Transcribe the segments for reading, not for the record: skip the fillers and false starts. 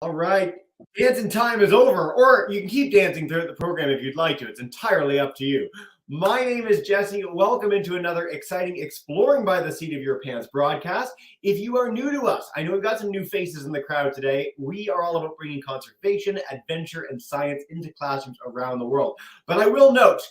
All right, dancing time is over, or you can keep dancing throughout the program if you'd like to. It's entirely up to you. My name is Jesse. Welcome into another exciting Exploring by the Seat of Your Pants broadcast. If you are new to us, I know we've got some new faces in the crowd today. We are all about bringing conservation, adventure, and science into classrooms around the world. But I will note,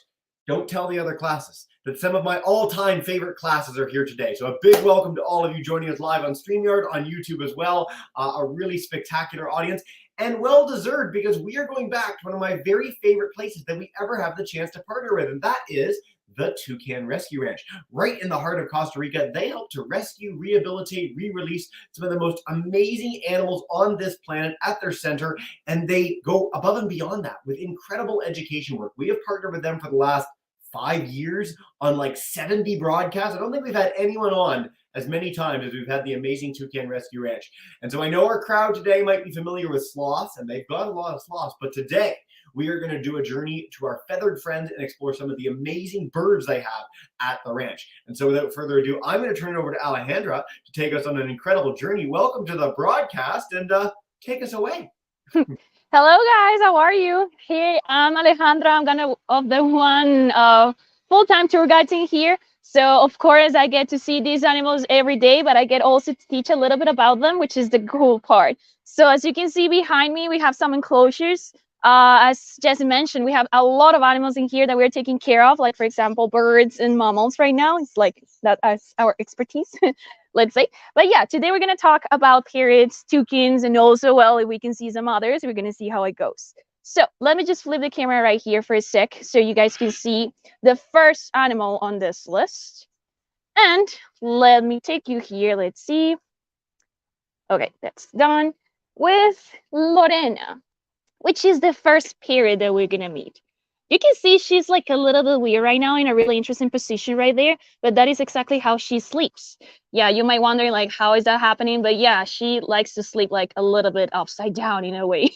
don't tell the other classes that some of my all-time favorite classes are here today. So a big welcome to all of you joining us live on StreamYard, on YouTube as well. A really spectacular audience, and well-deserved, because we are going back to one of my very favorite places that we ever have the chance to partner with, and that is the Toucan Rescue Ranch. Right in the heart of Costa Rica, they help to rescue, rehabilitate, re-release some of the most amazing animals on this planet at their center, and they go above and beyond that with incredible education work. We have partnered with them for the last 5 years on like 70 broadcasts. I don't think we've had anyone on as many times as we've had the amazing Toucan Rescue Ranch. And so I know our crowd today might be familiar with sloths, and they've got a lot of sloths, but today we are going to do a journey to our feathered friends and explore some of the amazing birds they have at the ranch. And so without further ado, I'm going to turn it over to Alejandra to take us on an incredible journey. Welcome to the broadcast, and take us away. Hello guys, how are you? Hey, I'm Alejandra. I'm the one full-time tour guiding here. So of course I get to see these animals every day, but I get also to teach a little bit about them, which is the cool part. So as you can see behind me, we have some enclosures. As Jesse mentioned, we have a lot of animals in here that we're taking care of, like for example, birds and mammals right now. It's like that as our expertise, let's say. But yeah, today we're going to talk about parrots, toucans, and also, well, if we can see some others, we're going to see how it goes. So let me just flip the camera right here for a sec so you guys can see the first animal on this list. And let me take you here. Let's see. Okay, that's done. With Lorena, which is the first parrot that we're going to meet. You can see she's like a little bit weird right now in a really interesting position right there, but that is exactly how she sleeps. Yeah, you might wonder like, how is that happening? But yeah, she likes to sleep like a little bit upside down in a way.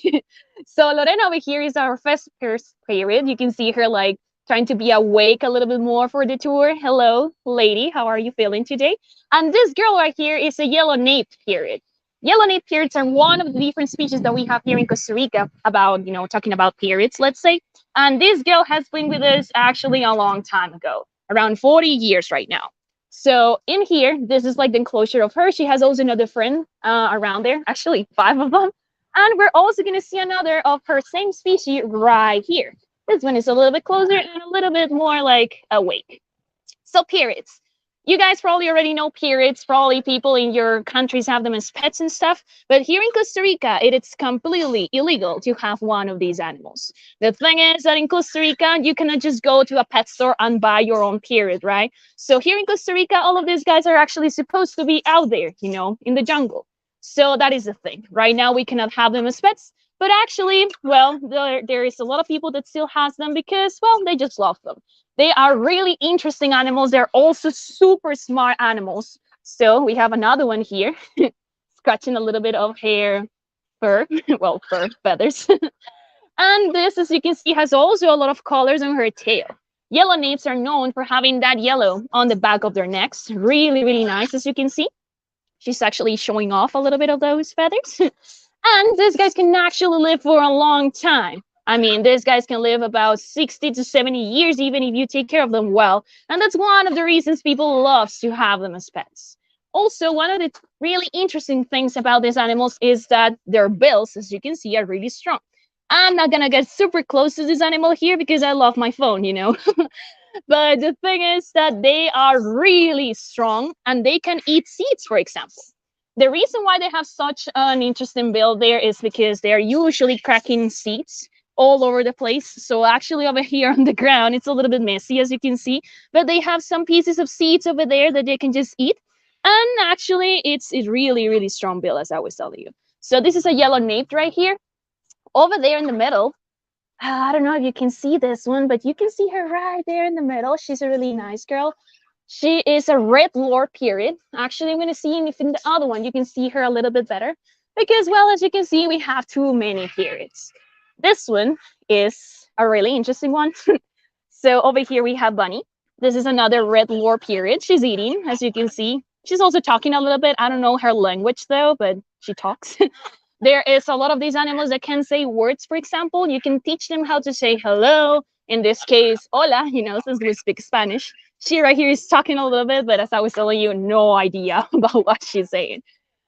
So Lorena over here is our first parrot. You can see her like trying to be awake a little bit more for the tour. Hello, lady, how are you feeling today? And this girl right here is a yellow-naped parrot. Yellow-naped parrots are one of the different species that we have here in Costa Rica about, talking about parrots, let's say. And this girl has been with us actually a long time ago, around 40 years right now. So in here, this is like the enclosure of her. She has also another friend around there, actually 5 of them. And we're also going to see another of her same species right here. This one is a little bit closer and a little bit more like awake. So parrots. You guys probably already know parrots. Probably people in your countries have them as pets and stuff. But here in Costa Rica, it's completely illegal to have one of these animals. The thing is that in Costa Rica, you cannot just go to a pet store and buy your own parrot, right? So here in Costa Rica, all of these guys are actually supposed to be out there, in the jungle. So that is the thing. Right now, we cannot have them as pets. But actually, well, there is a lot of people that still has them because, well, they just love them. They are really interesting animals. They're also super smart animals. So we have another one here, scratching a little bit of hair, fur, well, fur, feathers. And this, as you can see, has also a lot of colors on her tail. Yellow-napes are known for having that yellow on the back of their necks. Really, really nice, as you can see. She's actually showing off a little bit of those feathers. And these guys can actually live for a long time. I mean, these guys can live about 60 to 70 years, even if you take care of them well. And that's one of the reasons people love to have them as pets. Also, one of the really interesting things about these animals is that their bills, as you can see, are really strong. I'm not going to get super close to this animal here because I love my phone, But the thing is that they are really strong and they can eat seeds, for example. The reason why they have such an interesting bill there is because they are usually cracking seeds all over the place. So actually over here on the ground, it's a little bit messy, as you can see, but they have some pieces of seeds over there that they can just eat. And actually it's really, really strong bill, as I was telling you. So this is a yellow-naped right here. over there in the middle, I don't know if you can see this one, but you can see her right there in the middle. She's a really nice girl. She is a red lore period. Actually, I'm going to see if in the other one you can see her a little bit better. Because, well, as you can see, we have too many periods. This one is a really interesting one. So over here we have Bunny. This is another red lore period. She's eating, as you can see. She's also talking a little bit. I don't know her language though, but she talks. There is a lot of these animals that can say words, for example. You can teach them how to say hello. In this case, hola, since we speak Spanish. She right here is talking a little bit, but as I was telling you, no idea about what she's saying.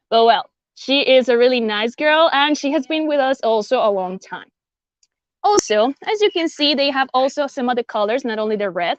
But well, she is a really nice girl and she has been with us also a long time. Also, as you can see, they have also some other colors, not only the red.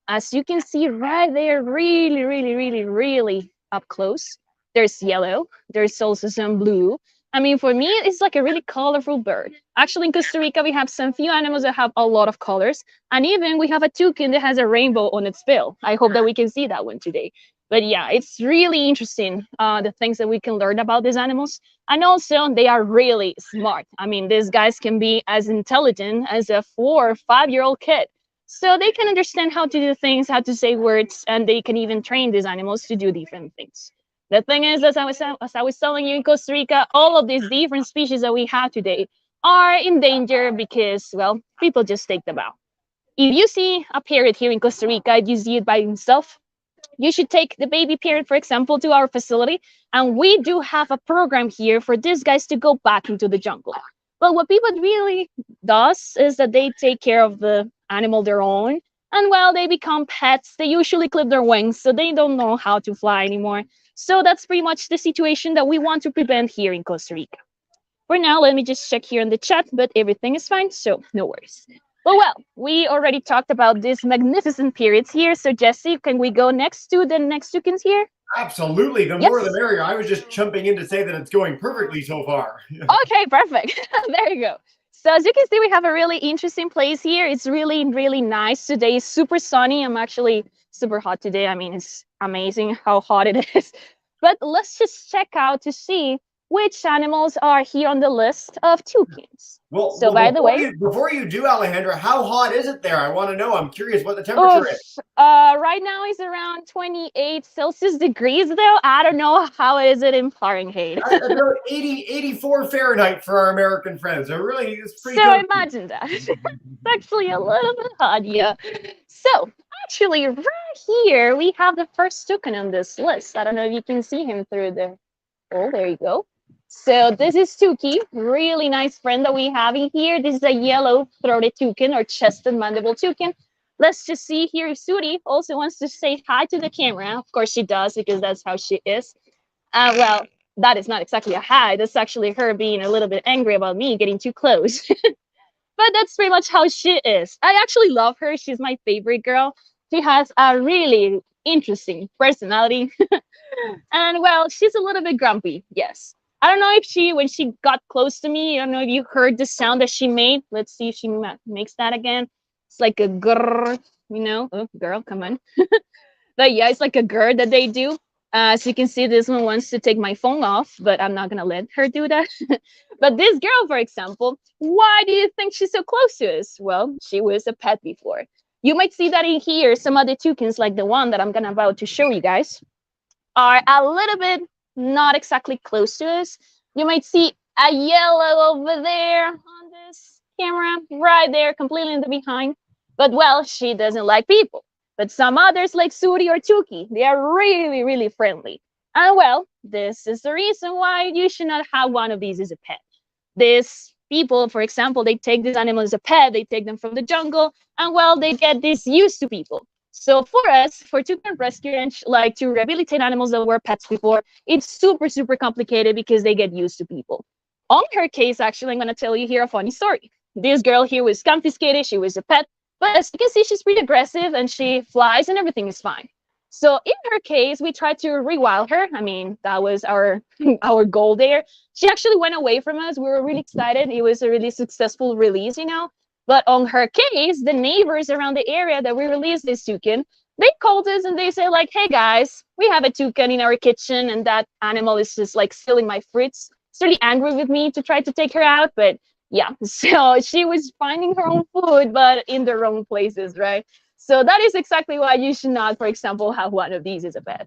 As you can see right there, really, really, really, really up close, there's yellow. There's also some blue. I mean, for me, it's like a really colorful bird. Actually, in Costa Rica, we have some few animals that have a lot of colors. And even we have a toucan that has a rainbow on its bill. I hope that we can see that one today. But yeah, it's really interesting, the things that we can learn about these animals. And also, they are really smart. I mean, these guys can be as intelligent as a 4 or 5-year-old kid. So they can understand how to do things, how to say words, and they can even train these animals to do different things. The thing is, as I was telling you, in Costa Rica, all of these different species that we have today are in danger because, well, people just take them out. If you see a parrot here in Costa Rica, you see it by himself, you should take the baby parrot, for example, to our facility. And we do have a program here for these guys to go back into the jungle. But what people really does is that they take care of the animal their own. And well, they become pets. They usually clip their wings, so they don't know how to fly anymore. So that's pretty much the situation that we want to prevent here in Costa Rica. For now, let me just check here in the chat, but everything is fine, so no worries. Well, we already talked about these magnificent periods here. So Jesse, can we go next to the next toucans here? Absolutely. The more the merrier. I was just jumping in to say that it's going perfectly so far. Okay, perfect. There you go. So as you can see, we have a really interesting place here. It's really, really nice today. It's super sunny. I'm actually super hot today. I mean, it's amazing how hot it is. But let's just check out to see which animals are here on the list of toucans. Well, by the way, before you do, Alejandra, how hot is it there? I want to know. I'm curious what the temperature is. Right now it's around 28 Celsius degrees, though. I don't know how is it in Fahrenheit. About 84 Fahrenheit for our American friends. So really, it's pretty So imagine that. It's actually a little bit hot, yeah. So actually, right here, we have the first toucan on this list. I don't know if you can see him through the... Oh, there you go. So this is Tuki, really nice friend that we have in here. This is a yellow-throated toucan or chested mandible toucan. Let's just see here if Suri also wants to say hi to the camera. Of course she does, because that's how she is. Well, that is not exactly a hi. That's actually her being a little bit angry about me getting too close. But that's pretty much how she is. I actually love her. She's my favorite girl. She has a really interesting personality. And well, she's a little bit grumpy, yes. I don't know if when she got close to me, I don't know if you heard the sound that she made. Let's see if she makes that again. It's like a grrr, Oh, girl, come on. But yeah, it's like a grrr that they do. As you can see, this one wants to take my phone off, but I'm not going to let her do that. But this girl, for example, why do you think she's so close to us? Well, she was a pet before. You might see that in here, some other toucans, like the one that I'm about to show you guys, are a little bit not exactly close to us. You might see a yellow over there on this camera, right there, completely in the behind. But well, she doesn't like people. But some others like Suri or Tuki, they are really, really friendly. And well, this is the reason why you should not have one of these as a pet. These people, for example, they take these animals as a pet, they take them from the jungle, and well, they get this used to people. So for us, for Toucan Rescue Ranch, like to rehabilitate animals that were pets before, it's super, super complicated because they get used to people. On her case, actually, I'm going to tell you here a funny story. This girl here was confiscated. She was a pet. But as you can see, she's pretty aggressive and she flies and everything is fine. So in her case, we tried to rewild her. I mean, that was our goal there. She actually went away from us. We were really excited. It was a really successful release, But on her case, the neighbors around the area that we released this toucan, they called us and they said like, hey guys, we have a toucan in our kitchen and that animal is just like stealing my fruits. It's really angry with me to try to take her out. But Yeah, so she was finding her own food, but in the wrong places, right? So that is exactly why you should not, for example, have one of these as a pet.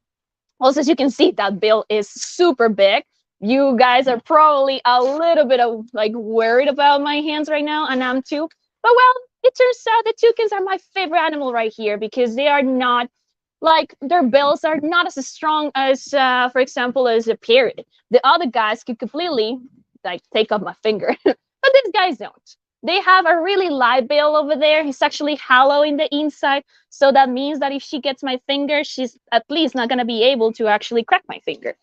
Also, as you can see, that bill is super big. You guys are probably a little bit of like worried about my hands right now, and I'm too. But well, it turns out the toucans are my favorite animal right here because they are not like their bills are not as strong as, for example, as a parrot. The other guys could completely like take off my finger, but these guys don't. They have a really light bill over there. It's actually hollow in the inside, so that means that if she gets my finger, she's at least not gonna be able to actually crack my finger,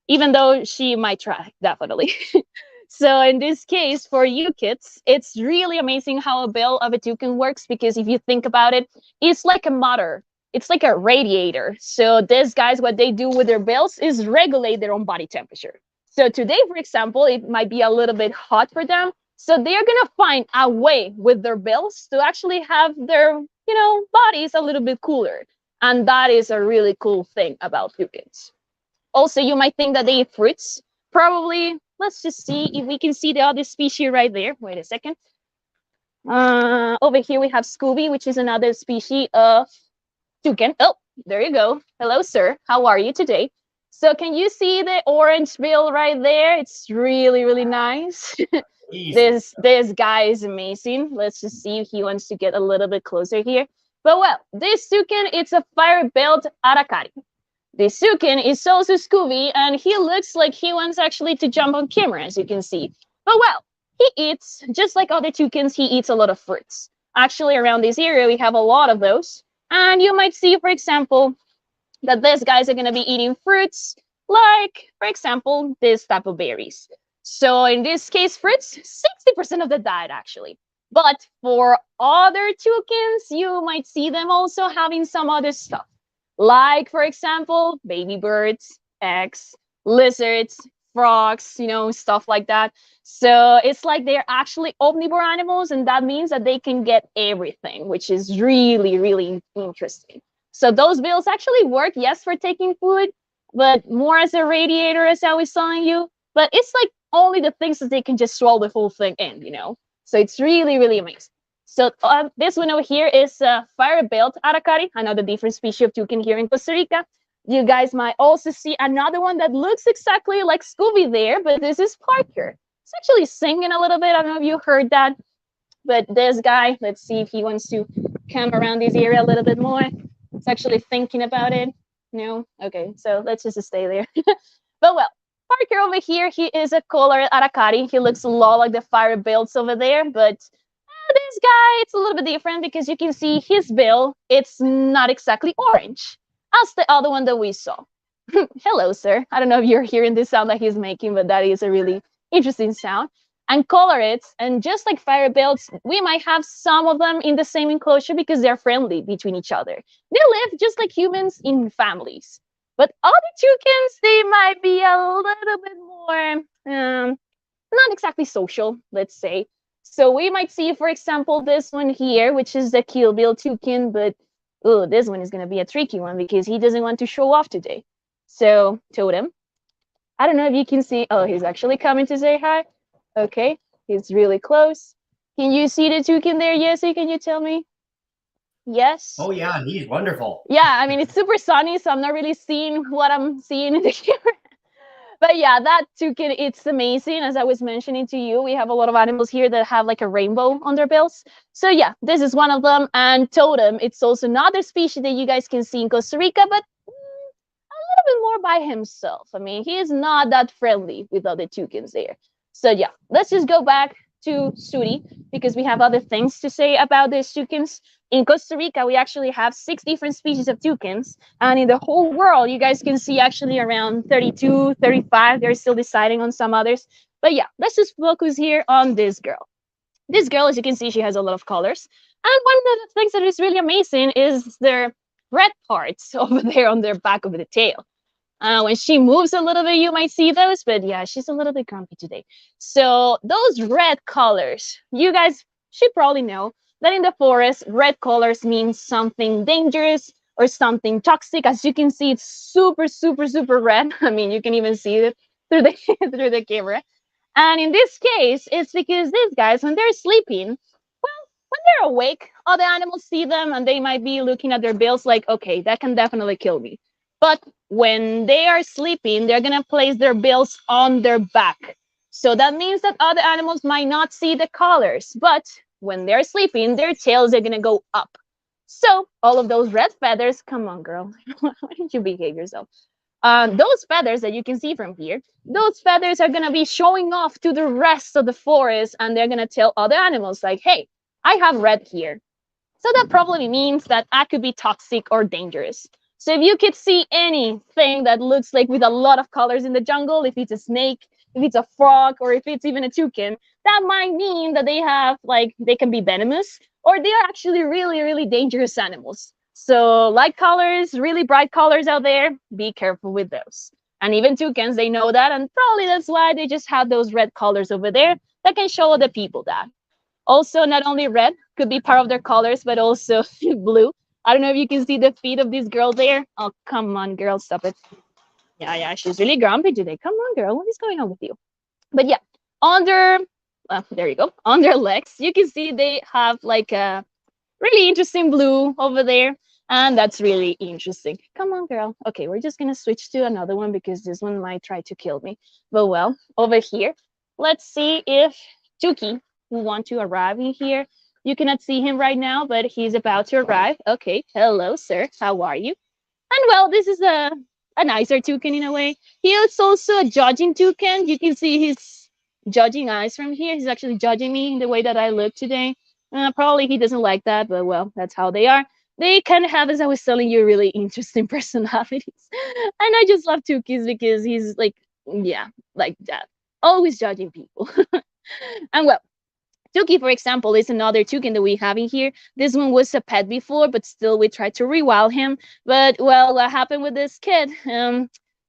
even though she might try, definitely. So in this case, for you kids, it's really amazing how a bill of a toucan works because if you think about it, it's like a motor. It's like a radiator. So these guys, what they do with their bills is regulate their own body temperature. So today, for example, it might be a little bit hot for them. So they're gonna find a way with their bills to actually have their, bodies a little bit cooler. And that is a really cool thing about toucans. Also, you might think that they eat fruits. Probably, let's just see if we can see the other species right there. Wait a second. Over here we have Scooby, which is another species of toucan. Oh, there you go. Hello, sir. How are you today? So can you see the orange bill right there? It's really, really nice. This guy is amazing. Let's just see if he wants to get a little bit closer here. But well, this toucan, it's a fire-built aracari. The toucan is also Scooby, and he looks like he wants actually to jump on camera, as you can see. But well, he eats, just like other toucans, he eats a lot of fruits. Actually, around this area, we have a lot of those. And you might see, for example, that these guys are going to be eating fruits, like, for example, this type of berries. So in this case, fruits, 60% of the diet, actually. But for other toucans, you might see them also having some other stuff. Like, for example, baby birds, eggs, lizards, frogs, stuff like that. So it's like they're actually omnivore animals, and that means that they can get everything, which is really, really interesting. So those bills actually work, yes, for taking food, but more as a radiator, as I was telling you. But it's like only the things that they can just swallow the whole thing in. So it's really, really amazing. So this one over here is fire-built aracari, another different species of toucan here in Costa Rica. You guys might also see another one that looks exactly like Scooby there, but this is Parker. It's actually singing a little bit. I don't know if you heard that, but this guy, let's see if he wants to come around this area a little bit more. It's actually thinking about it. No? Okay, so let's just stay there. But well, Parker over here, he is a colored aracari. He looks a lot like the fire-builts over there, but this guy, it's a little bit different because you can see his bill, it's not exactly orange as the other one that we saw. Hello, sir. I don't know if you're hearing this sound that he's making, but that is a really interesting sound. And colorids, and just like fire builds, we might have some of them in the same enclosure because they're friendly between each other. They live just like humans in families. But other toucans, they might be a little bit more, not exactly social, let's say. So we might see, for example, this one here, which is the Kill Bill toucan, but this one is going to be a tricky one because he doesn't want to show off today. So, Totem, I don't know if you can see. Oh, he's actually coming to say hi. Okay, he's really close. Can you see the toucan there, Jesse? Can you tell me? Yes. Oh, yeah, he's wonderful. Yeah, I mean, it's super sunny, so I'm not really seeing what I'm seeing in the camera. But yeah, that toucan, it's amazing. As I was mentioning to you, we have a lot of animals here that have like a rainbow on their bills. So yeah, this is one of them. And Totem, it's also another species that you guys can see in Costa Rica, but a little bit more by himself. I mean, he is not that friendly with other toucans there. So yeah, let's just go back to Suri because we have other things to say about these toucans. In Costa Rica, we actually have 6 different species of toucans. And in the whole world, you guys can see actually around 32, 35. They're still deciding on some others. But yeah, let's just focus here on this girl. This girl, as you can see, she has a lot of colors. And one of the things that is really amazing is their red parts over there on their back of the tail. When she moves a little bit, you might see those. But yeah, she's a little bit grumpy today. So those red colors, you guys should probably know that in the forest, red colors mean something dangerous or something toxic. As you can see, it's super, super, super red. I mean, you can even see it through the through the camera. And in this case, it's because these guys, when they're sleeping, well, when they're awake, other animals see them and they might be looking at their bills like, okay, that can definitely kill me. But when they are sleeping, they're going to place their bills on their back. So that means that other animals might not see the colors, but when they're sleeping, their tails are going to go up. So all of those red feathers, come on, girl, why don't you behave yourself? Those feathers that you can see from here, those feathers are going to be showing off to the rest of the forest, and they're going to tell other animals like, hey, I have red here. So that probably means that I could be toxic or dangerous. So if you could see anything that looks like with a lot of colors in the jungle, if it's a snake, if it's a frog, or if it's even a toucan, that might mean that they have like they can be venomous or they are actually really, really dangerous animals. So light colors, really bright colors out there, be careful with those. And even toucans, they know that, and probably that's why they just have those red colors over there that can show other people that. Also, not only red could be part of their colors, but also blue. I don't know if you can see the feet of this girl there. Oh, come on, girl, stop it. Yeah, she's really grumpy today. Come on, girl, what is going on with you? But yeah, on their, there you go, on their legs, you can see they have like a really interesting blue over there. And that's really interesting. Come on, girl. Okay, we're just going to switch to another one because this one might try to kill me. But well, over here, let's see if Tuki will want to arrive in here. You cannot see him right now, but he's about to arrive. Okay, hello, sir. How are you? And well, this is a nicer toucan in a way. He is also a judging toucan. You can see his judging eyes from here. He's actually judging me in the way that I look today. Probably he doesn't like that, but well, that's how they are. They kind of have, as I was telling you, really interesting personalities. And I just love toucans because he's like, yeah, like that. Always judging people. And well, Tuki, for example, is another toucan that we have in here. This one was a pet before, but still we tried to rewild him. But well, what happened with this kid?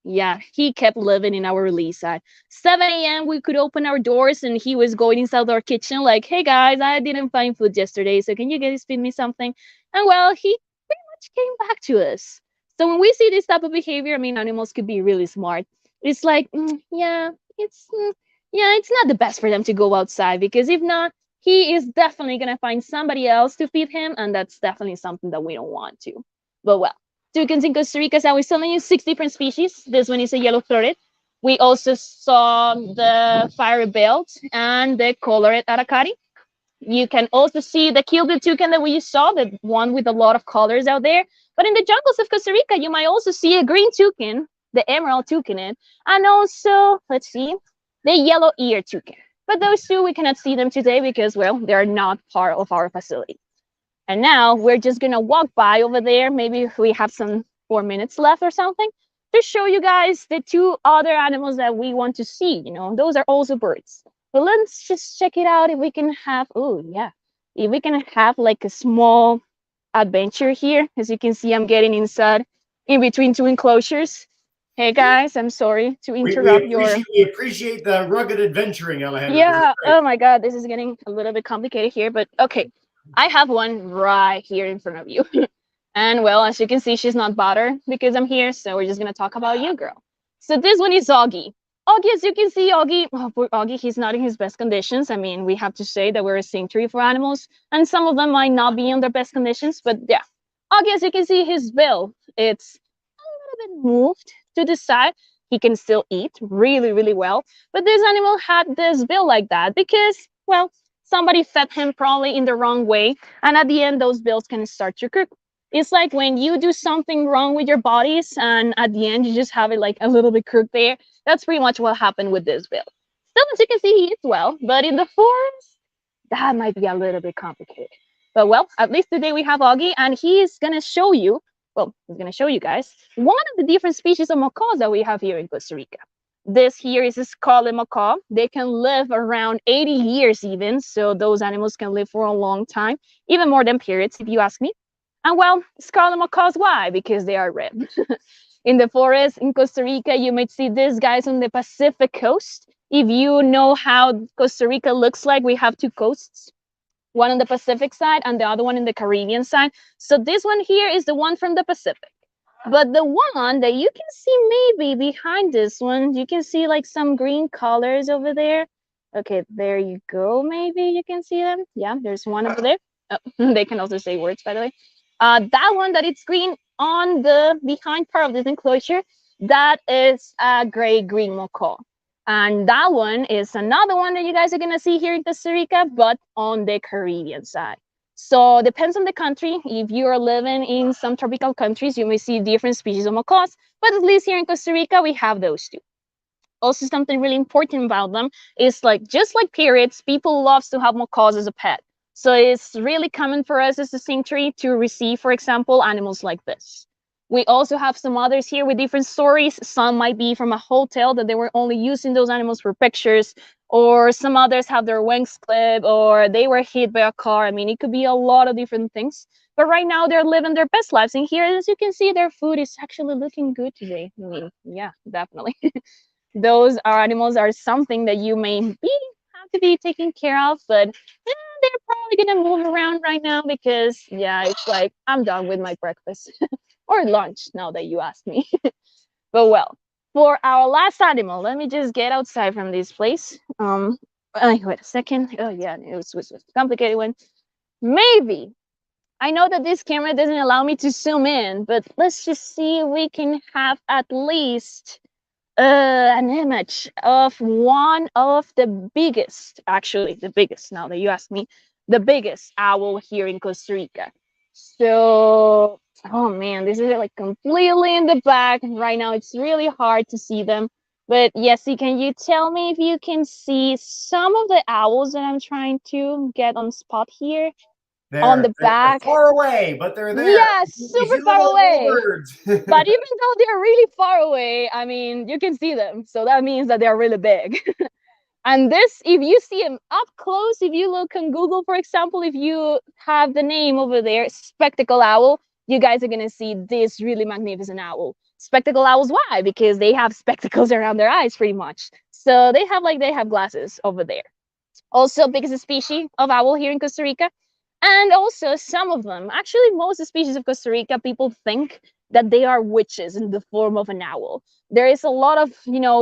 Yeah, he kept living in our release side. 7 a.m. we could open our doors and he was going inside our kitchen like, hey guys, I didn't find food yesterday, so can you guys feed me something? And well, he pretty much came back to us. So when we see this type of behavior, I mean, animals could be really smart. It's like, yeah, it's not the best for them to go outside because if not, he is definitely going to find somebody else to feed him, and that's definitely something that we don't want to. But well, toucans in Costa Rica, as I was telling you, 6 different species. This one is a yellow-throated. We also saw the fire belt and the colored aracari. You can also see the killed toucan that we saw, the one with a lot of colors out there. But in the jungles of Costa Rica, you might also see a green toucan, the emerald toucan, and also, let's see, the yellow ear toucan. But those two, we cannot see them today because, well, they're not part of our facility. And now we're just going to walk by over there. Maybe if we have some 4 minutes left or something to show you guys the 2 other animals that we want to see. You know, those are also birds. But let's just check it out if we can have, oh, yeah, if we can have like a small adventure here. As you can see, I'm getting inside in between 2 enclosures. Hey guys, I'm sorry to interrupt We appreciate the rugged adventuring, Alejandro. Yeah, oh my God, this is getting a little bit complicated here, but okay. I have one right here in front of you. And well, as you can see, she's not bothered because I'm here, so we're just gonna talk about you, girl. So this one is Augie. Augie, as you can see, Augie, oh, poor Augie, he's not in his best conditions. I mean, we have to say that we're a sanctuary for animals, and some of them might not be in their best conditions, but yeah. Augie, as you can see, his bill, it's a little bit moved to the side. He can still eat really, really well. But this animal had this bill like that because, well, somebody fed him probably in the wrong way. And at the end, those bills can start to crook. It's like when you do something wrong with your bodies and at the end, you just have it like a little bit crooked there. That's pretty much what happened with this bill. Still, as you can see, he eats well. But in the forest, that might be a little bit complicated. But well, at least today we have Augie and he is going to show you, well, he's going to show you guys one of the different species of macaws that we have here in Costa Rica. This here is a scarlet macaw. They can live around 80 years even, so those animals can live for a long time, even more than parrots, if you ask me. And well, scarlet macaws, why? Because they are red. In the forest in Costa Rica, you might see these guys on the Pacific coast. If you know how Costa Rica looks like, we have 2 coasts. One on the Pacific side and the other one in the Caribbean side. So this one here is the one from the Pacific. But the one that you can see maybe behind this one, you can see like some green colors over there. Okay, there you go. Maybe you can see them. Yeah, there's one over there. Oh, they can also say words, by the way. That one that it's green on the behind part of this enclosure, that is a gray green macaw. And that one is another one that you guys are gonna see here in Costa Rica, but on the Caribbean side. So depends on the country. If you are living in some tropical countries, you may see different species of macaws, but at least here in Costa Rica, we have those two. Also, something really important about them is like just like parrots, people loves to have macaws as a pet. So it's really common for us as a sanctuary to receive, for example, animals like this. We also have some others here with different stories. Some might be from a hotel that they were only using those animals for pictures, or some others have their wings clipped, or they were hit by a car. I mean, it could be a lot of different things. But right now, they're living their best lives. And here, as you can see, their food is actually looking good today. I mean, yeah, definitely. Those are animals are something that you may be have to be taken care of, but they're probably gonna move around right now because yeah, it's like I'm done with my breakfast or lunch now that you asked me. But well, for our last animal, let me just get outside from this place. Wait a second. Oh yeah, it was a complicated one. Maybe I know that this camera doesn't allow me to zoom in, but let's just see if we can have at least an image of one of the biggest, actually the biggest, now that you ask me, the biggest owl here in Costa Rica. So, oh man, this is like completely in the back. Right now, it's really hard to see them. But Yessie, can you tell me if you can see some of the owls that I'm trying to get on spot here on the They're back? far away, but they're there. Yeah, You super see far little away. birds. But even though they're really far away, I mean, you can see them. So that means that they're really big. And this, if you see them up close, if you look on Google, for example, if you have the name over there, spectacle owl, you guys are going to see this really magnificent owl. Spectacle owls, why? Because they have spectacles around their eyes pretty much. So they have glasses over there. Also, biggest species of owl here in Costa Rica. And also, some of them, actually, most species of Costa Rica, people think that they are witches in the form of an owl. There is a lot of,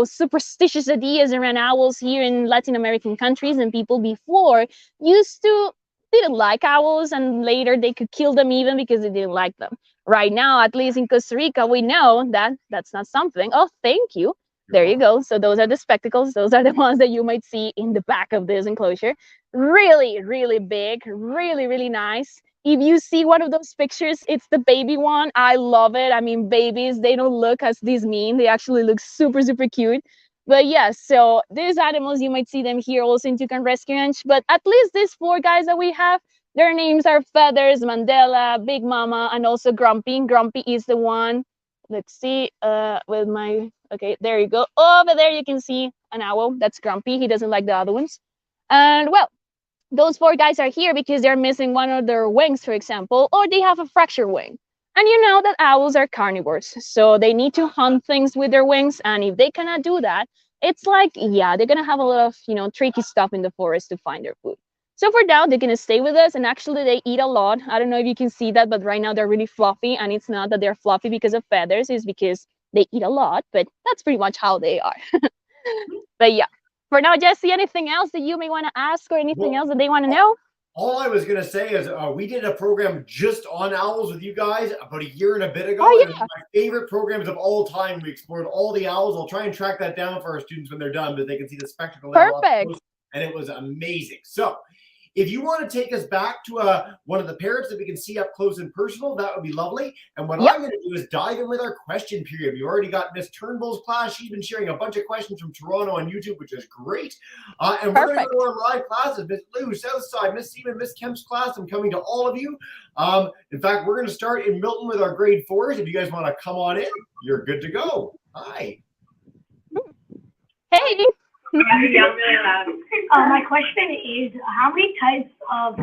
superstitious ideas around owls here in Latin American countries, and people before used to didn't like owls, and later they could kill them even because they didn't like them. Right now, at least in Costa Rica, we know that that's not something. Oh, thank you. There you go. So those are the spectacles. Those are the ones that you might see in the back of this enclosure. Really, really big, really, really nice. If you see one of those pictures, it's the baby one. I love it. I mean, babies, they don't look as this mean. They actually look super, super cute. But yeah, so these animals, you might see them here also in Toucan Rescue Ranch. But at least these four guys that we have, their names are Feathers, Mandela, Big Mama, and also Grumpy. Grumpy is the one. Let's see, with my, okay, there you go. Over there, you can see an owl. That's Grumpy. He doesn't like the other ones. And well, those four guys are here because they're missing one of their wings, for example, or they have a fractured wing. And you know that owls are carnivores, so they need to hunt things with their wings. And if they cannot do that, it's like, yeah, they're gonna have a lot of, tricky stuff in the forest to find their food. So for now, they're gonna stay with us, and actually they eat a lot. I don't know if you can see that, but right now they're really fluffy, and it's not that they're fluffy because of feathers, it's because they eat a lot, but that's pretty much how they are. But yeah, for now, Jesse, anything else that you may want to ask or anything else that they want to know? All I was going to say is we did a program just on owls with you guys about a year and a bit ago. Oh, It was yeah. my favorite programs of all time. We explored all the owls. I'll try and track that down for our students when they're done, but they can see the spectacle owl up Perfect. close, and it was amazing. So if you want to take us back to one of the parrots that we can see up close and personal, that would be lovely. And what I'm going to do is dive in with our question period. We've already got Miss Turnbull's class. She's been sharing a bunch of questions from Toronto on YouTube, which is great. And we're going to go to our live classes. Miss Lou, Southside, Miss Stephen, Miss Kemp's class. I'm coming to all of you. In fact, we're going to start in Milton with our grade 4s. If you guys want to come on in, you're good to go. Hi. Hey. My question is, how many types of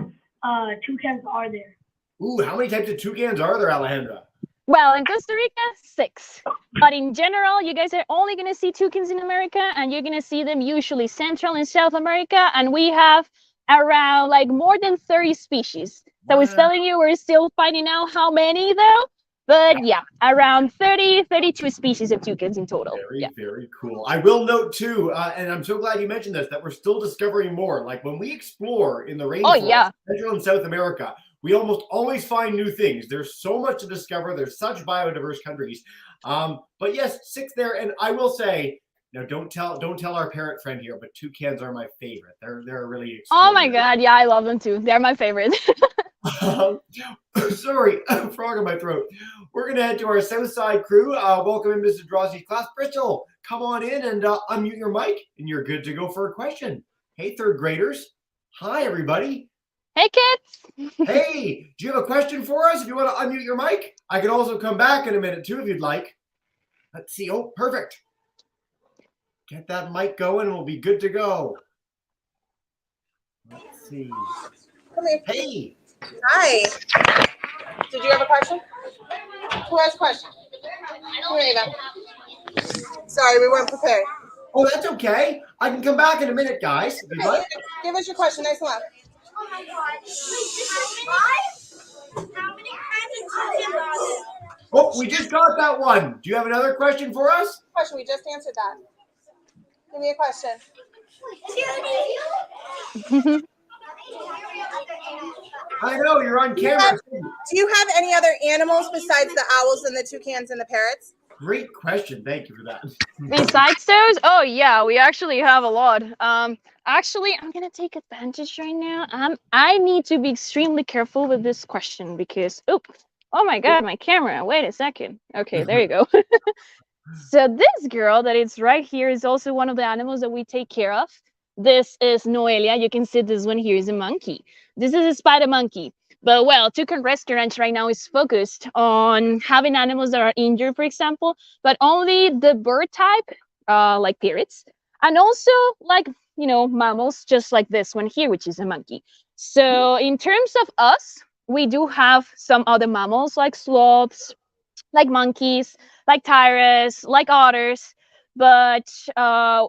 toucans are there? Ooh, how many types of toucans are there, Alejandra? Well, in Costa Rica, 6. But in general, you guys are only going to see toucans in America, and you're going to see them usually Central and South America. And we have around like more than 30 species. So I was telling you, we're still finding out how many though. But yeah, around 30, 32 species of toucans in total. Very, very cool. I will note too, and I'm so glad you mentioned this, that we're still discovering more. Like when we explore in the Oh rainforest, yeah. Central and South America, we almost always find new things. There's so much to discover. There's such biodiverse countries. But yes, 6 there. And I will say, don't tell our parrot friend here, but toucans are my favorite. They're really Oh my extraordinary. God, yeah, I love them too. They're my favorite. Sorry, frog in my throat. We're gonna head to our Southside crew. Welcome in Mrs. Drossie's class. Bristol, come on in and unmute your mic, and you're good to go for a question. Hey, third graders. Hi, everybody. Hey, kids. Hey, do you have a question for us? If you want to unmute your mic, I can also come back in a minute too if you'd like. Let's see. Oh, perfect. Get that mic going, and we'll be good to go. Let's see. Come here. Hey. Hi. Did you have a question? Who has a question? Come here, Eva. Sorry, we weren't prepared. Oh, that's okay. I can come back in a minute, guys. If you'd Hey, like. give us your question. Nice and loud. Oh my God. How many kinds of toucans are there? Oh, we just got that one. Do you have another question for us? Question. We just answered that. Give me a question. I know, you're on camera. Do you have any other animals besides the owls and the toucans and the parrots? Great question. Thank you for that. Besides those, oh yeah, we actually have a lot. Actually, I'm gonna take advantage right now. I need to be extremely careful with this question because oh my God, my camera. Wait a second. Okay, there you go. So this girl that is right here is also one of the animals that we take care of. This is Noelia. You can see this one here is a monkey. This is a spider monkey. But well, Toucan Rescue Ranch right now is focused on having animals that are injured, for example, but only the bird type, like parrots, and also like, mammals, just like this one here, which is a monkey. So in terms of us, we do have some other mammals like sloths, like monkeys, like tigers, like otters, but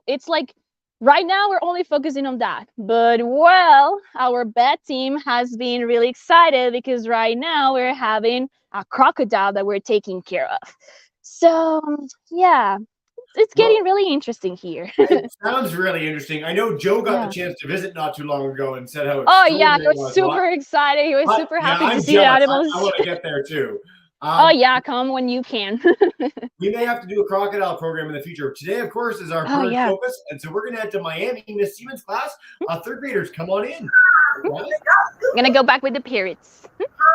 it's like right now we're only focusing on that. But well, our vet team has been really excited because right now we're having a crocodile that we're taking care of. So yeah, it's getting really interesting here. It sounds really interesting. I know Joe got Yeah. the chance to visit not too long ago and said how Oh yeah, extraordinary he it was super excited. He was super happy I'm to see the jealous. animals. I want to get there too. Oh yeah, come when you can. We may have to do a crocodile program in the future. Today, of course, is our Oh, bird yeah. focus, and so we're going to head to Miami. Miss Siemens' class, third graders, come on in. I'm gonna go back with the parrots.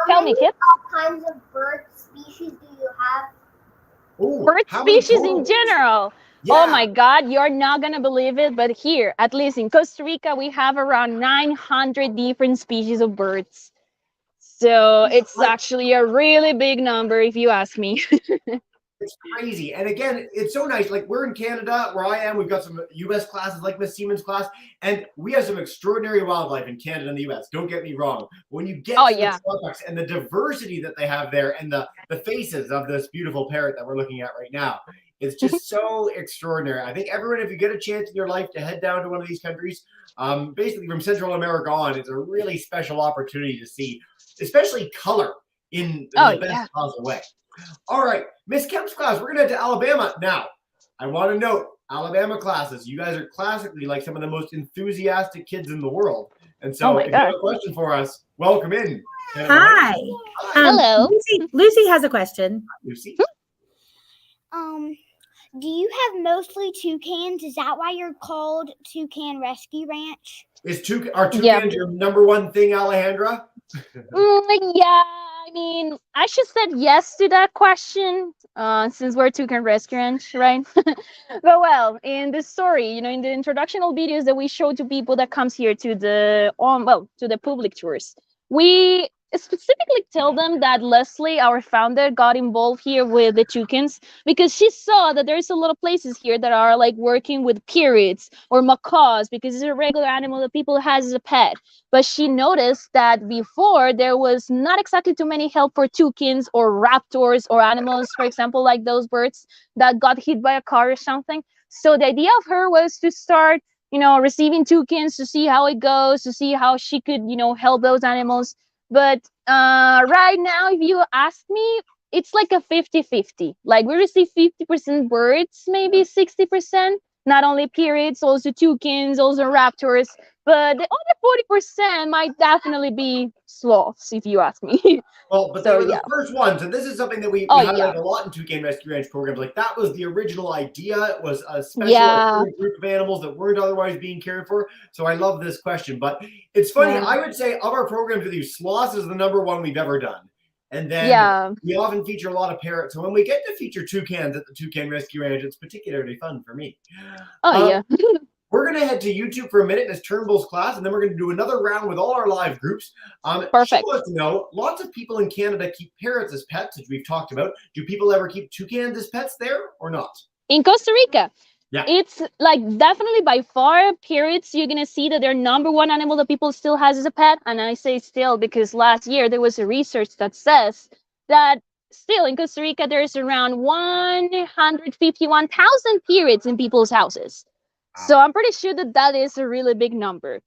Tell me, Kip. What kinds of bird species do you have? Ooh, Bird how many species in total? general. Yeah. Oh my God, you're not gonna believe it, but here, at least in Costa Rica, we have around 900 different species of birds. So it's actually a really big number, if you ask me. It's crazy. And again, it's so nice. Like we're in Canada where I am. We've got some US classes like Miss Siemens' class, and we have some extraordinary wildlife in Canada and the US. Don't get me wrong. When you get to yeah. the tropics and the diversity that they have there and the faces of this beautiful parrot that we're looking at right now, it's just so extraordinary. I think everyone, if you get a chance in your life to head down to one of these countries, basically from Central America on, it's a really special opportunity to see, especially color in the best possible way. All right, Miss Kemp's class, we're going to head to Alabama. Now, I want to note, Alabama classes, you guys are classically like some of the most enthusiastic kids in the world. And so if you have a question for us, welcome in. Hi. Hello. Lucy has a question. Lucy. Do you have mostly toucans? Is that why you're called Toucan Rescue Ranch? Are toucans your number one thing, Alejandra? Yeah, I mean, I should said yes to that question, since we're Toucan Rescue Ranch, right? But well, in the story, in the introductional videos that we show to people that comes here to the to the public tours, we specifically tell them that Leslie, our founder, got involved here with the toucans because she saw that there's a lot of places here that are like working with parrots or macaws because it's a regular animal that people has as a pet. But she noticed that before there was not exactly too many help for toucans or raptors or animals, for example, like those birds that got hit by a car or something. So the idea of her was to start, receiving toucans to see how it goes, to see how she could, help those animals. But right now, if you ask me, it's like a 50-50. Like we receive 50% birds, maybe 60%. Not only parrots, also toucans, also raptors. But the other 40% might definitely be sloths, if you ask me. Well, but they So were the yeah. first ones, and this is something that we Oh highlight yeah. a lot in Toucan Rescue Ranch programs. Like that was the original idea. It was a Yeah. special group of animals that weren't otherwise being cared for. So I love this question. But it's funny, Yeah. I would say of our programs with you, sloths is the #1 we've ever done. And then Yeah. we often feature a lot of parrots. So when we get to feature toucans at the Toucan Rescue Ranch, it's particularly fun for me. Oh yeah. We're going to head to YouTube for a minute in this Turnbull's class, and then we're going to do another round with all our live groups. Perfect. Show us to know, lots of people in Canada keep parrots as pets, as we've talked about. Do people ever keep toucans as pets there or not? In Costa Rica, Yeah. it's like definitely by far parrots. You're gonna see that they're #1 animal that people still has as a pet. And I say still because last year there was a research that says that still in Costa Rica there's around 151,000 parrots in people's houses. So I'm pretty sure that that is a really big number.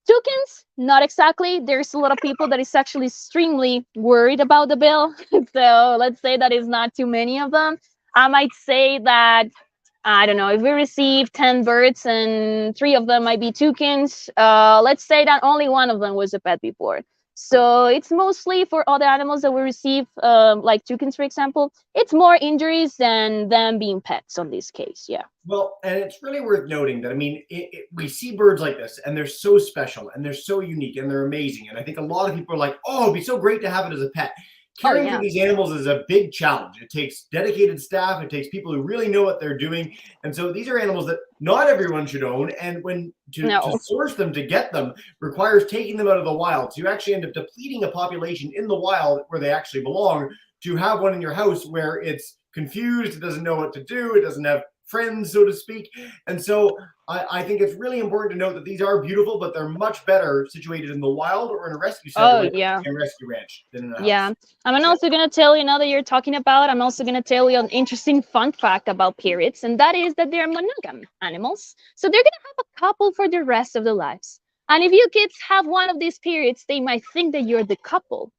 Toucans, not exactly. There's a lot of people that is actually extremely worried about the bill. So let's say that is not too many of them. I might say that, I don't know, if we receive 10 birds and 3 of them might be toucans, let's say that only 1 of them was a pet before. So it's mostly for other animals that we receive, like toucans, for example. It's more injuries than them being pets on this case. Yeah. Well, and it's really worth noting that, I mean, we see birds like this, and they're so special, and they're so unique, and they're amazing. And I think a lot of people are like, oh, it'd be so great to have it as a pet. Caring for these animals is a big challenge. It takes dedicated staff. It takes people who really know what they're doing. And so these are animals that not everyone should own. And when to source them, to get them, requires taking them out of the wild. So you actually end up depleting a population in the wild where they actually belong. To have one in your house where it's confused, it doesn't know what to do, it doesn't have friends, so to speak. And so I think it's really important to note that these are beautiful, but they're much better situated in the wild or in a rescue center like a rescue ranch than in a house. Yeah. I'm also going to tell you, now that you're talking about, I'm also going to tell you an interesting fun fact about parrots, and that is that they're monogam animals. So they're going to have a couple for the rest of their lives. And if you kids have one of these parrots, they might think that you're the couple.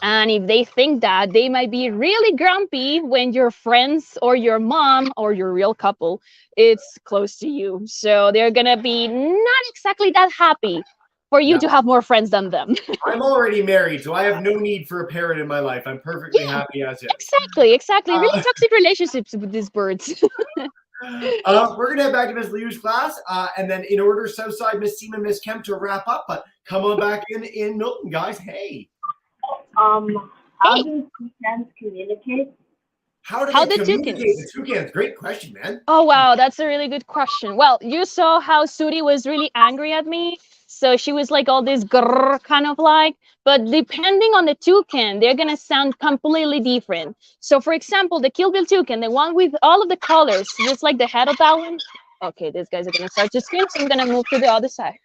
And if they think that, they might be really grumpy when your friends or your mom or your real couple is close to you. So they're going to be not exactly that happy for you to have more friends than them. I'm already married, so I have no need for a parrot in my life. I'm perfectly happy as is. Exactly. Really toxic relationships with these birds. We're going to head back to Miss Liu's class, and then in order, Southside, Miss Seaman, Miss Kemp to wrap up. But come on back in Milton, guys. Hey. How do toucans communicate? How do they communicate with toucans? Great question, man. Oh, wow. That's a really good question. Well, you saw how Sudi was really angry at me. So she was like all this grrr kind of like, but depending on the toucan, they're going to sound completely different. So for example, the Kill Bill toucan, the one with all of the colors, just like the head of that one. Okay, these guys are going to start to scream, so I'm going to move to the other side.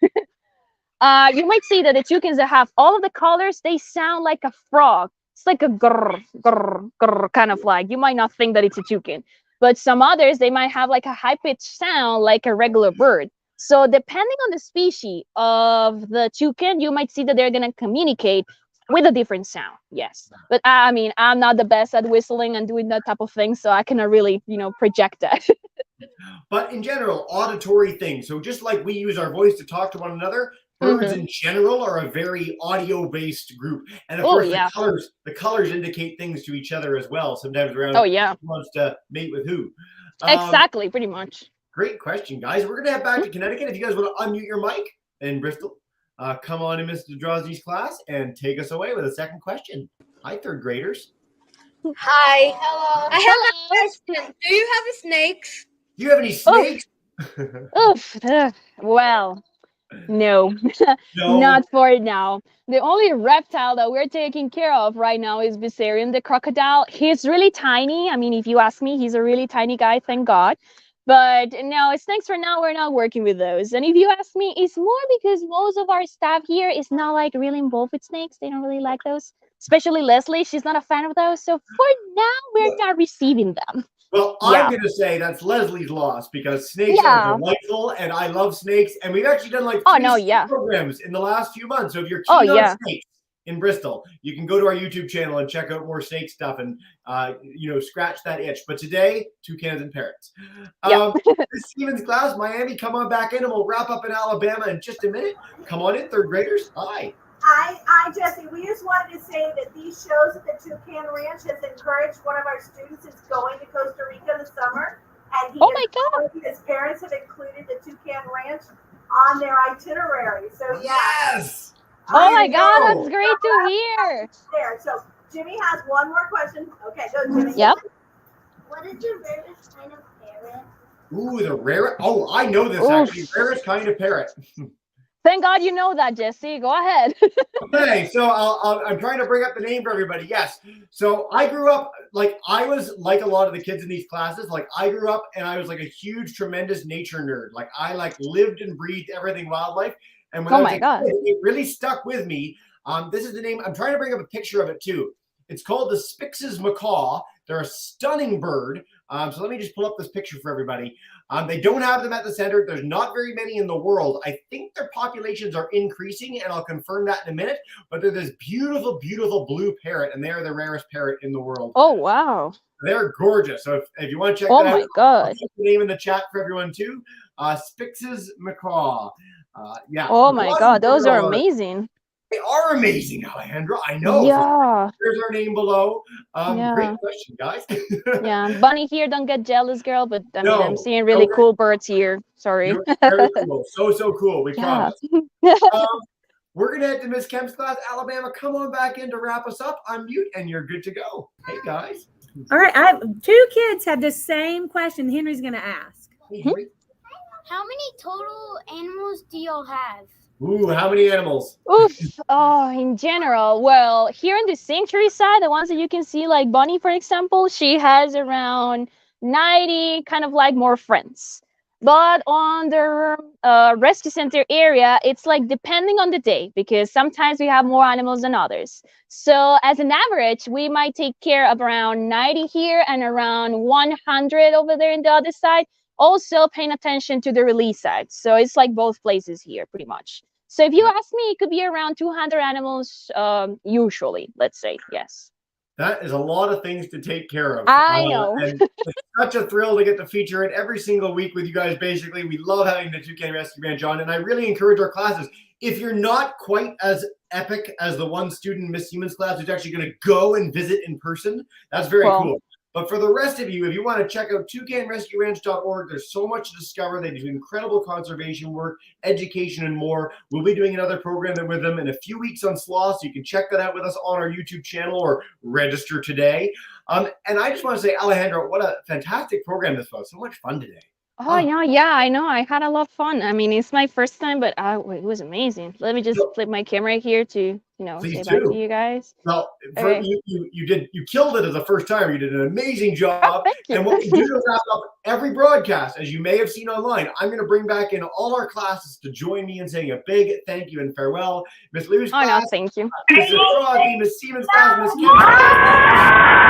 You might see that the toucans that have all of the colors, they sound like a frog. It's like a grrr, grrr, grrr, kind of like. You might not think that it's a toucan. But some others, they might have like a high-pitched sound like a regular bird. So depending on the species of the toucan, you might see that they're going to communicate with a different sound. Yes. But I mean, I'm not the best at whistling and doing that type of thing, so I cannot really, project that. But in general, auditory things. So just like we use our voice to talk to one another, birds in general are a very audio-based group. And of course, the colors indicate things to each other as well. Sometimes around who wants to mate with who. Exactly, pretty much. Great question, guys. We're going to head back to Connecticut. If you guys want to unmute your mic in Bristol, come on in Mr. Drosny's class and take us away with a second question. Hi, third graders. Hi. Hello. I have a question. Do you have snakes? Do you have any snakes? Oof. Well, no, not for now. The only reptile that we're taking care of right now is Viserion, the crocodile. He's really tiny. I mean, if you ask me, he's a really tiny guy, thank God. But no, snakes for now, we're not working with those. And if you ask me, it's more because most of our staff here is not like really involved with snakes. They don't really like those, especially Leslie. She's not a fan of those. So for now, we're not receiving them. Well, I'm going to say that's Leslie's loss because snakes are delightful and I love snakes. And we've actually done like 3 programs in the last few months. So if you're keen on snakes, in Bristol. You can go to our YouTube channel and check out more snake stuff and, scratch that itch. But today, Toucans and Parrots. Miss Stevens class, Miami, come on back in and we'll wrap up in Alabama in just a minute. Come on in, third graders. Hi. Hi, Jesse. We just wanted to say that these shows at the Toucan Ranch has encouraged one of our students is going to Costa Rica this summer. And his parents have included the Toucan Ranch on their itinerary. So, Yes. Oh my God, that's great to hear. There. So, Jimmy has one more question. Okay, go, Jimmy. Yep. What is the rarest kind of parrot? Ooh, the rarest. Oh, I know this actually. Rarest kind of parrot. Thank God you know that, Jesse. Go ahead. Okay, so I'm trying to bring up the name for everybody. Yes. So I grew up, I was like a lot of the kids in these classes. I grew up and I was like a huge, tremendous nature nerd. I lived and breathed everything wildlife. And when it really stuck with me. This is the name. I'm trying to bring up a picture of it too. It's called the Spix's macaw. They're a stunning bird. So let me just pull up this picture for everybody. They don't have them at the center. There's not very many in the world. I think their populations are increasing, and I'll confirm that in a minute. But they're this beautiful, beautiful blue parrot, and they are the rarest parrot in the world. Oh, wow. They're gorgeous. So if you want to check that out, my God. I'll put the name in the chat for everyone too. Spix's macaw. Yeah. Oh my God, those are amazing. They are amazing, Alejandra. I know. Yeah. There's our name below. Great question, guys. Yeah. Bunny here, don't get jealous, girl. But I mean, I'm seeing really cool birds here. Sorry. Very cool. So cool. We promise. We're going to head to Miss Kemp's class. Alabama, come on back in to wrap us up. Unmute, and you're good to go. Hey, guys. All right. I have two kids have the same question Henry's going to ask. Hey, Henry. How many total animals do y'all have? Ooh, how many animals? Oof. Oh, in general, well, here in the sanctuary side, the ones that you can see, like Bunny, for example, she has around 90 kind of more friends. But on the rescue center area, it's depending on the day, because sometimes we have more animals than others. So as an average, we might take care of around 90 here and around 100 over there in the other side. Also paying attention to the release side. So it's both places here pretty much. So if you ask me, it could be around 200 animals usually, let's say. Yes. That is a lot of things to take care of. I know. And it's such a thrill to get to feature it every single week with you guys. Basically, we love having the Toucan Rescue Ranch on, and I really encourage our classes. If you're not quite as epic as the one student, Miss Siemens class, who's actually going to go and visit in person, that's very cool. But for the rest of you, if you want to check out toucanrescueranch.org, there's so much to discover. They do incredible conservation work, education, and more. We'll be doing another program with them in a few weeks on sloths. So you can check that out with us on our YouTube channel or register today. And I just want to say, Alejandro, what a fantastic program this was. So much fun today. Oh, yeah, I know. I had a lot of fun. I mean, it's my first time, but it was amazing. Let me just flip my camera here to, say bye to you guys. Well, you killed it as a first timer. You did an amazing job. Oh, thank you. And what we do to wrap up every broadcast, as you may have seen online, I'm going to bring back in all our classes to join me in saying a big thank you and farewell. Miss Lou's class, no, thank you. Mrs. Crosby, Miss Siemens class, Miss Kim. Bye-bye.